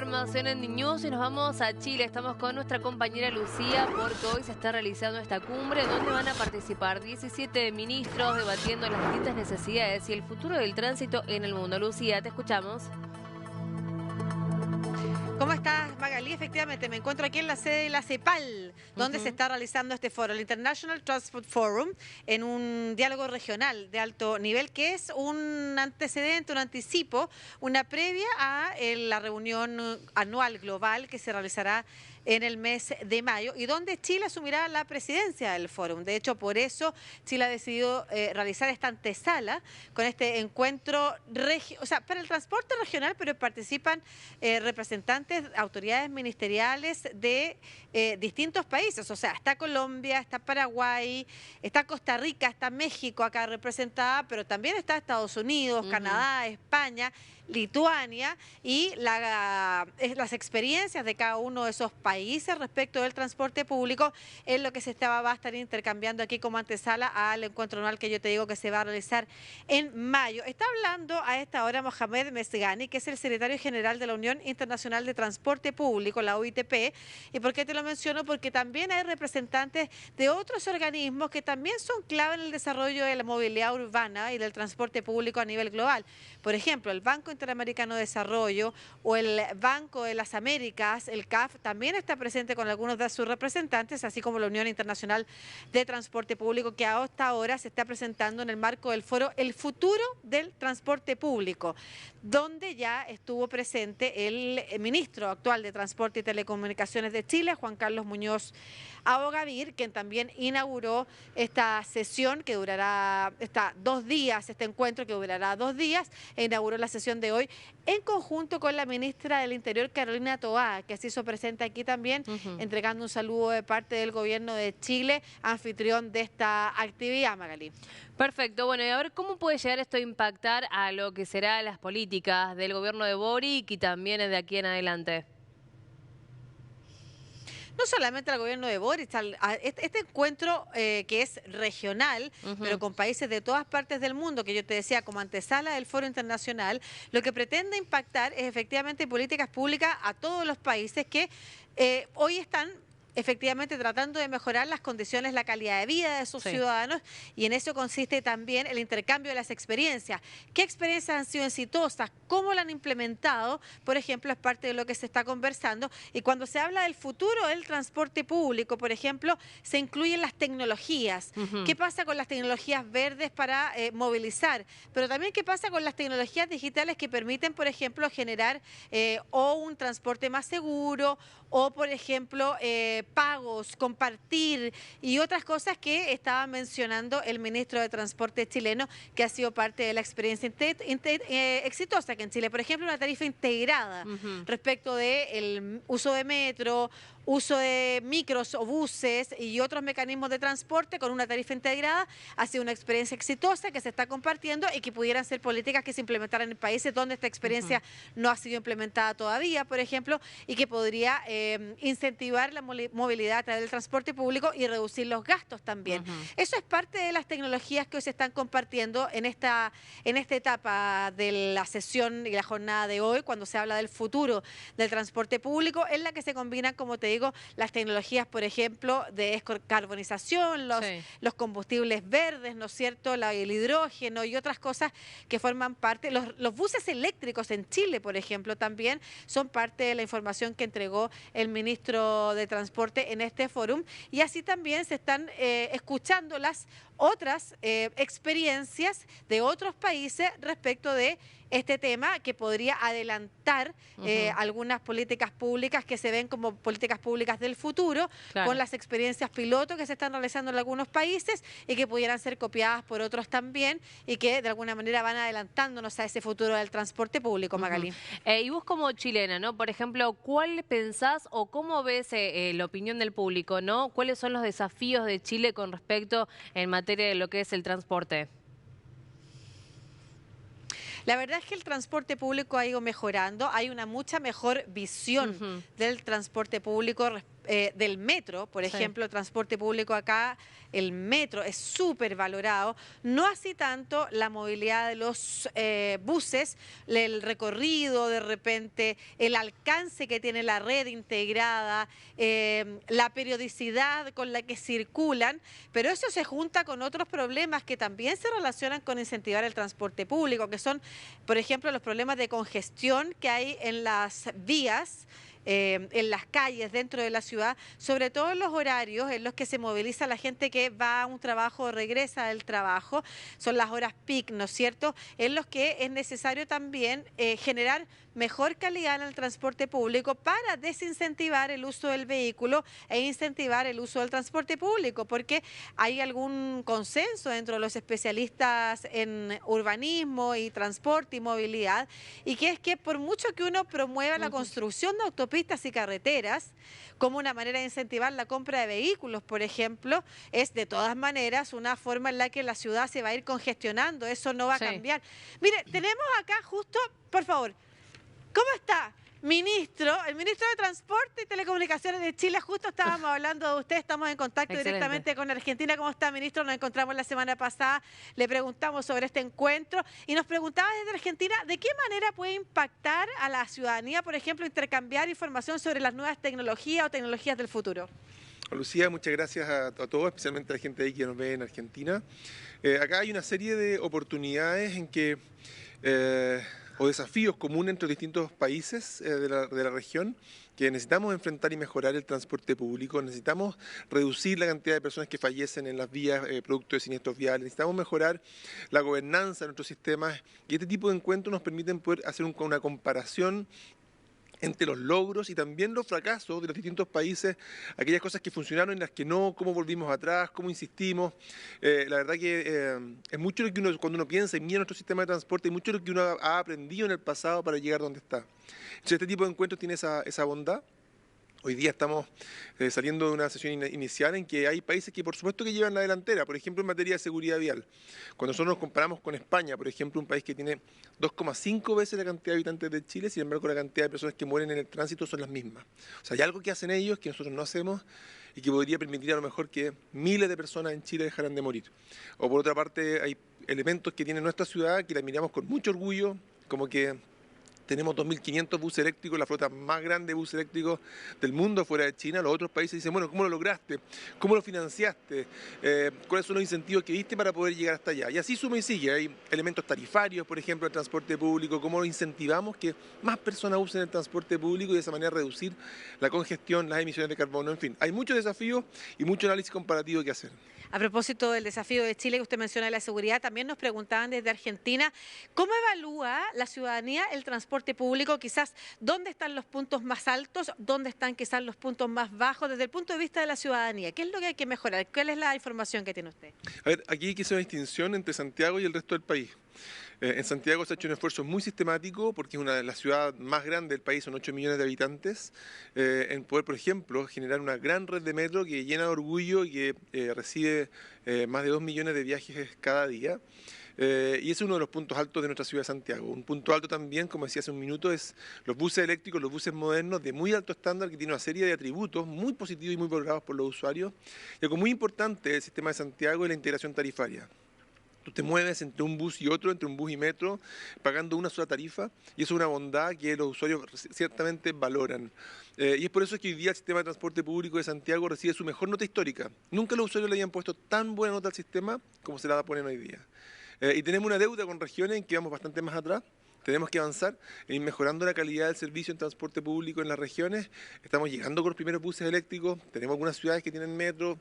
información en News y nos vamos a Chile. Estamos con nuestra compañera Lucía porque hoy se está realizando esta cumbre donde van a participar 17 ministros debatiendo las distintas necesidades y el futuro del tránsito en el mundo. Lucía, te escuchamos. ¿Cómo estás, Magalí? Efectivamente, me encuentro aquí en la sede de la CEPAL, donde se está realizando este foro, el International Transport Forum, en un diálogo regional de alto nivel, que es un antecedente, un anticipo, una previa a la reunión anual global que se realizará en el mes de mayo y donde Chile asumirá la presidencia del fórum. De hecho, por eso Chile ha decidido realizar esta antesala con este encuentro, para el transporte regional, pero participan representantes, autoridades ministeriales de distintos países. O sea, está Colombia, está Paraguay, está Costa Rica, está México acá representada, pero también está Estados Unidos, Canadá, España, Lituania y las experiencias de cada uno de esos países respecto del transporte público es lo que va a estar intercambiando aquí como antesala al encuentro anual que yo te digo que se va a realizar en mayo. Está hablando a esta hora Mohamed Mesgani, que es el secretario general de la Unión Internacional de Transporte Público, la OITP. ¿Y por qué te lo menciono? Porque también hay representantes de otros organismos que también son clave en el desarrollo de la movilidad urbana y del transporte público a nivel global. Por ejemplo, el Banco Interamericano de Desarrollo o el Banco de las Américas, el CAF, también está presente con algunos de sus representantes, así como la Unión Internacional de Transporte Público, que hasta ahora se está presentando en el marco del foro El Futuro del Transporte Público, donde ya estuvo presente el ministro actual de Transporte y Telecomunicaciones de Chile, Juan Carlos Muñoz Abogavir, quien también inauguró esta sesión que durará este encuentro que durará 2 días, e inauguró la sesión de hoy en conjunto con la ministra del Interior, Carolina Toá, que se hizo presente aquí también, entregando un saludo de parte del gobierno de Chile, anfitrión de esta actividad, Magalí. Perfecto, bueno, y a ver cómo puede llegar esto a impactar a lo que serán las políticas del gobierno de Boric y también de aquí en adelante. No solamente al gobierno de Boric, este encuentro que es regional, pero con países de todas partes del mundo, que yo te decía, como antesala del Foro Internacional, lo que pretende impactar es efectivamente políticas públicas a todos los países que hoy están efectivamente tratando de mejorar las condiciones, la calidad de vida de sus ciudadanos, y en eso consiste también el intercambio de las experiencias. ¿Qué experiencias han sido exitosas? ¿Cómo la han implementado? Por ejemplo, es parte de lo que se está conversando. Y cuando se habla del futuro del transporte público, por ejemplo, se incluyen las tecnologías. ¿Qué pasa con las tecnologías verdes para movilizar? Pero también qué pasa con las tecnologías digitales que permiten, por ejemplo, generar o un transporte más seguro o, por ejemplo, pagos, compartir y otras cosas que estaba mencionando el ministro de Transporte chileno, que ha sido parte de la experiencia exitosa que en Chile. Por ejemplo, una tarifa integrada respecto del uso de metro, uso de micros o buses y otros mecanismos de transporte con una tarifa integrada. Ha sido una experiencia exitosa que se está compartiendo y que pudieran ser políticas que se implementaran en países donde esta experiencia no ha sido implementada todavía, por ejemplo, y que podría incentivar la movilidad a través del transporte público y reducir los gastos también. Eso es parte de las tecnologías que hoy se están compartiendo en esta etapa de la sesión y la jornada de hoy, cuando se habla del futuro del transporte público, en la que se combinan, como te digo, las tecnologías, por ejemplo, de descarbonización, los combustibles verdes, ¿no es cierto?, el hidrógeno y otras cosas que forman parte. Los buses eléctricos en Chile, por ejemplo, también son parte de la información que entregó el ministro de Transporte en este fórum, y así también se están escuchando las otras experiencias de otros países respecto de este tema que podría adelantar algunas políticas públicas que se ven como políticas públicas del futuro, con las experiencias piloto que se están realizando en algunos países y que pudieran ser copiadas por otros también y que de alguna manera van adelantándonos a ese futuro del transporte público, Magalí. Y vos como chilena, ¿no? Por ejemplo, ¿cuál pensás o cómo ves la opinión del público, ¿no? ¿Cuáles son los desafíos de Chile con respecto en materia de lo que es el transporte? La verdad es que el transporte público ha ido mejorando, hay una mucha mejor visión del transporte público del metro, por ejemplo, transporte público acá, el metro es súper valorado, no así tanto la movilidad de los buses, el recorrido de repente, el alcance que tiene la red integrada, la periodicidad con la que circulan, pero eso se junta con otros problemas que también se relacionan con incentivar el transporte público, que son, por ejemplo, los problemas de congestión que hay en las vías, en las calles dentro de la ciudad, sobre todo en los horarios en los que se moviliza la gente que va a un trabajo o regresa del trabajo, son las horas peak, ¿no es cierto?, en los que es necesario también generar mejor calidad en el transporte público para desincentivar el uso del vehículo e incentivar el uso del transporte público, porque hay algún consenso dentro de los especialistas en urbanismo y transporte y movilidad, y que es que por mucho que uno promueva la construcción de autopistas y carreteras como una manera de incentivar la compra de vehículos, por ejemplo, es de todas maneras una forma en la que la ciudad se va a ir congestionando, eso no va a cambiar. Mire, tenemos acá justo, por favor, ¿cómo está? El ministro de Transporte y Telecomunicaciones de Chile, justo estábamos hablando de usted, estamos en contacto directamente con Argentina. ¿Cómo está, ministro? Nos encontramos la semana pasada, le preguntamos sobre este encuentro y nos preguntaba desde Argentina de qué manera puede impactar a la ciudadanía, por ejemplo, intercambiar información sobre las nuevas tecnologías o tecnologías del futuro. Lucía, muchas gracias a todos, especialmente a la gente ahí que nos ve en Argentina. Acá hay una serie de oportunidades en que... o desafíos comunes entre distintos países de la región que necesitamos enfrentar y mejorar el transporte público, necesitamos reducir la cantidad de personas que fallecen en las vías producto de siniestros viales, necesitamos mejorar la gobernanza de nuestros sistemas y este tipo de encuentros nos permiten poder hacer una comparación entre los logros y también los fracasos de los distintos países, aquellas cosas que funcionaron y las que no, cómo volvimos atrás, cómo insistimos. La verdad que es mucho lo que cuando uno piensa y mira nuestro sistema de transporte, y mucho lo que uno ha aprendido en el pasado para llegar donde está. Entonces este tipo de encuentros tiene esa bondad. Hoy día estamos saliendo de una sesión inicial en que hay países que por supuesto que llevan la delantera, por ejemplo en materia de seguridad vial. Cuando nosotros nos comparamos con España, por ejemplo, un país que tiene 2,5 veces la cantidad de habitantes de Chile, sin embargo la cantidad de personas que mueren en el tránsito son las mismas. O sea, hay algo que hacen ellos que nosotros no hacemos y que podría permitir a lo mejor que miles de personas en Chile dejaran de morir. O por otra parte hay elementos que tiene nuestra ciudad que la miramos con mucho orgullo, como que tenemos 2.500 buses eléctricos, la flota más grande de buses eléctricos del mundo fuera de China. Los otros países dicen, bueno, ¿cómo lo lograste? ¿Cómo lo financiaste? ¿Cuáles son los incentivos que diste para poder llegar hasta allá? Y así suma y sigue. Hay elementos tarifarios, por ejemplo, el transporte público, cómo incentivamos que más personas usen el transporte público y de esa manera reducir la congestión, las emisiones de carbono, en fin. Hay muchos desafíos y mucho análisis comparativo que hacer. A propósito del desafío de Chile que usted menciona de la seguridad, también nos preguntaban desde Argentina, ¿cómo evalúa la ciudadanía el transporte público? Quizás, ¿dónde están los puntos más altos? ¿Dónde están quizás los puntos más bajos? Desde el punto de vista de la ciudadanía, ¿qué es lo que hay que mejorar? ¿Cuál es la información que tiene usted? A ver, aquí hay que hacer una distinción entre Santiago y el resto del país. En Santiago se ha hecho un esfuerzo muy sistemático porque es una de las ciudades más grandes del país, son 8 millones de habitantes, en poder, por ejemplo, generar una gran red de metro que llena de orgullo y que recibe más de 2 millones de viajes cada día. Y ese es uno de los puntos altos de nuestra ciudad de Santiago. Un punto alto también, como decía hace un minuto, es los buses eléctricos, los buses modernos de muy alto estándar que tienen una serie de atributos muy positivos y muy valorados por los usuarios. Y algo muy importante del sistema de Santiago es la integración tarifaria. Tú te mueves entre un bus y otro, entre un bus y metro, pagando una sola tarifa, y eso es una bondad que los usuarios ciertamente valoran. Y es por eso que hoy día el sistema de transporte público de Santiago recibe su mejor nota histórica. Nunca los usuarios le habían puesto tan buena nota al sistema como se la ponen hoy día. Y tenemos una deuda con regiones en que vamos bastante más atrás. Tenemos que avanzar en ir mejorando la calidad del servicio en transporte público en las regiones. Estamos llegando con los primeros buses eléctricos, tenemos algunas ciudades que tienen metro.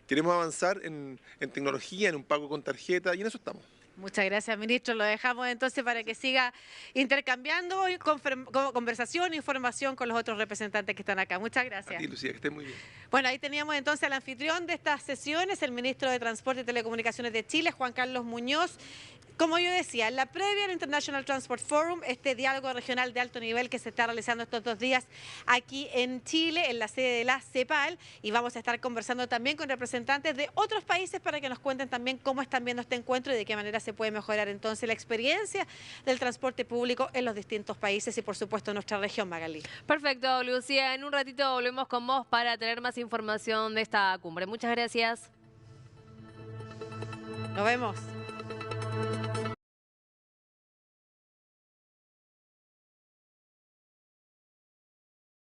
Queremos avanzar en tecnología, en un pago con tarjeta, y en eso estamos. Muchas gracias, ministro. Lo dejamos entonces para que siga intercambiando conversación e información con los otros representantes que están acá. Muchas gracias. A ti, Lucía, que estés muy bien. Bueno, ahí teníamos entonces al anfitrión de estas sesiones, el ministro de Transporte y Telecomunicaciones de Chile, Juan Carlos Muñoz. Como yo decía, en la previa al International Transport Forum, este diálogo regional de alto nivel que se está realizando estos 2 días aquí en Chile, en la sede de la CEPAL, y vamos a estar conversando también con representantes de otros países para que nos cuenten también cómo están viendo este encuentro y de qué manera se puede mejorar entonces la experiencia del transporte público en los distintos países y por supuesto en nuestra región, Magalí. Perfecto, Lucía. En un ratito volvemos con vos para tener más información de esta cumbre. Muchas gracias. Nos vemos.